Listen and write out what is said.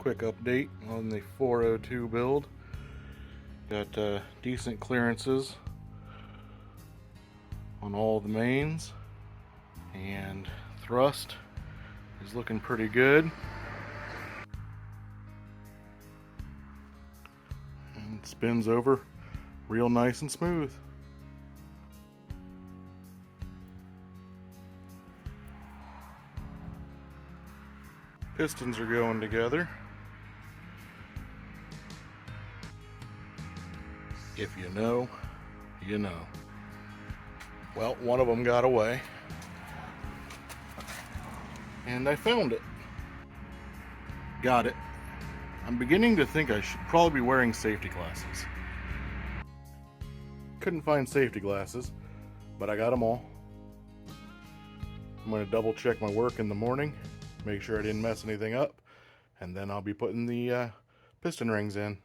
quick update on the 402 build. Got decent clearances on all the mains, and thrust is looking pretty good. And spins over real nice and smooth. Pistons are going together. If you know, you know. Well, one of them got away, and I found it. Got it. I'm beginning to think I should probably be wearing safety glasses. Couldn't find safety glasses, but I got them all. I'm going to double check my work in the morning, make sure I didn't mess anything up, and then I'll be putting the piston rings in.